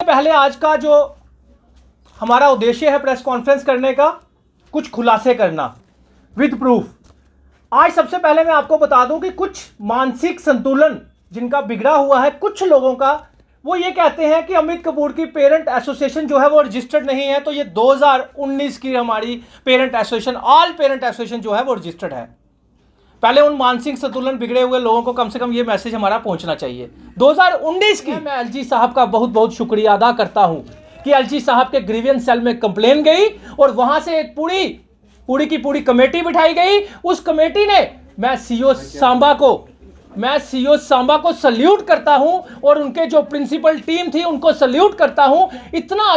पहले आज का जो हमारा उद्देश्य है प्रेस कॉन्फ्रेंस करने का, कुछ खुलासे करना विद प्रूफ। आज सबसे पहले मैं आपको बता दूं कि कुछ मानसिक संतुलन जिनका बिगड़ा हुआ है कुछ लोगों का, वो ये कहते हैं कि अमित कपूर की पेरेंट एसोसिएशन जो है वो रजिस्टर्ड नहीं है। तो ये 2019 की हमारी parent association, all parent association जो है वो रजिस्टर्ड है। पहले उन मानसिक संतुलन बिगड़े हुए लोगों को कम से कम ये मैसेज हमारा पहुंचना चाहिए। 2019 की मैं एलजी साहब का बहुत बहुत शुक्रिया अदा करता हूं कि एलजी साहब के ग्रीवियंस सेल में कंप्लेन गई और वहां से एक पूरी की पूरी कमेटी बिठाई गई। उस कमेटी ने मैं सीओ सांबा को सल्यूट करता हूं और उनके जो प्रिंसिपल टीम थी उनको सल्यूट करता हूं। इतना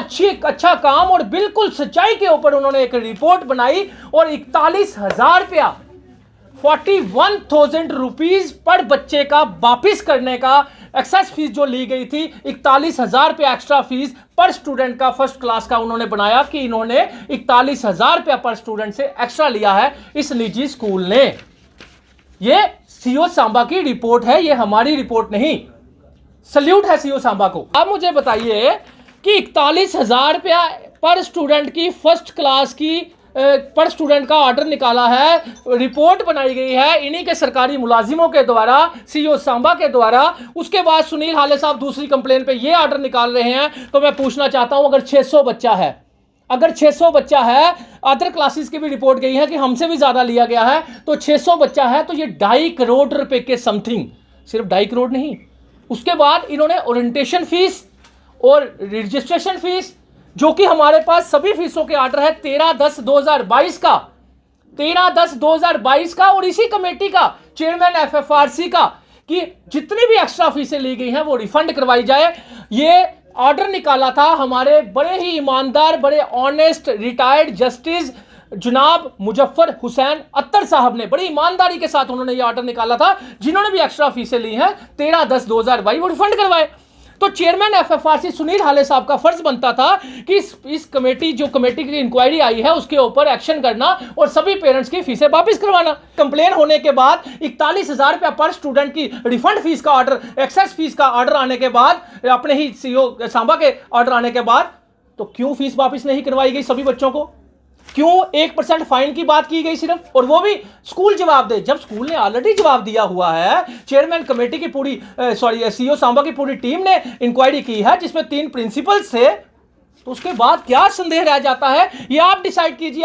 अच्छा काम और बिल्कुल सच्चाई के ऊपर उन्होंने एक रिपोर्ट बनाई और 41,000 रुपया 41,000 रुपीज पर बच्चे का वापिस करने का एक्सेस फीस जो ली गई थी, 41,000 रुपया एक्स्ट्रा फीस पर स्टूडेंट का फर्स्ट क्लास का उन्होंने बनाया कि इन्होंने 41,000 रुपया पर स्टूडेंट से एक्स्ट्रा लिया है इस निजी स्कूल ने। ये सीओ सांबा की रिपोर्ट है, ये हमारी रिपोर्ट नहीं। सल्यूट है सीओ सांबा को। अब मुझे बताइए कि 41,000 रुपया पर स्टूडेंट की फर्स्ट क्लास की पर स्टूडेंट का ऑर्डर निकाला है, रिपोर्ट बनाई गई है इन्हीं के सरकारी मुलाजिमों के द्वारा, सीओ सांबा के द्वारा। उसके बाद सुनील हाले साहब दूसरी कंप्लेन पे ये ऑर्डर निकाल रहे हैं। तो मैं पूछना चाहता हूं, अगर 600 बच्चा है, अदर क्लासेस की भी रिपोर्ट गई है कि हमसे भी ज्यादा लिया गया है, तो 600 बच्चा है तो ये 2.5 करोड़ रुपए के समथिंग, सिर्फ 2.5 करोड़ नहीं। उसके बाद इन्होंने ओरिएंटेशन फीस और रजिस्ट्रेशन फीस, जो कि हमारे पास सभी फीसों के ऑर्डर है 13/10/2022 का, 13/10/2022 का, और इसी कमेटी का चेयरमैन एफएफआरसी का कि जितनी भी एक्स्ट्रा फीसें ली गई हैं वो रिफंड करवाई जाए। ये ऑर्डर निकाला था हमारे बड़े ही ईमानदार, बड़े ऑनेस्ट रिटायर्ड जस्टिस जनाब मुजफ्फर हुसैन अत्तर साहब ने। बड़ी ईमानदारी के साथ उन्होंने ये ऑर्डर निकाला था, जिन्होंने भी एक्स्ट्रा फीसें ली हैं 13/10/2022 वो रिफंड करवाए। तो चेयरमैन एफएफआरसी सुनील हाले साहब का फर्ज बनता था कि इस कमेटी की इंक्वायरी आई है उसके ऊपर एक्शन करना और सभी पेरेंट्स की फीसें वापस करवाना। कंप्लेन होने के बाद 41,000 रुपया पर स्टूडेंट की रिफंड फीस का ऑर्डर, एक्सेस फीस का ऑर्डर आने के बाद, अपने ही सीओ सांबा के ऑर्डर आने के बाद, तो क्यों फीस वापस नहीं करवाई गई सभी बच्चों को? क्यों 1% फाइन की बात की गई सिर्फ, और वो भी स्कूल जवाब दे, जब स्कूल ने ऑलरेडी जवाब दिया हुआ है। चेयरमैन कमेटी की सीओ सांबा की पूरी टीम ने इंक्वायरी की है जिसमें 3 प्रिंसिपल्स थे, तो उसके बाद क्या संदेह रह जाता है, ये आप डिसाइड कीजिए।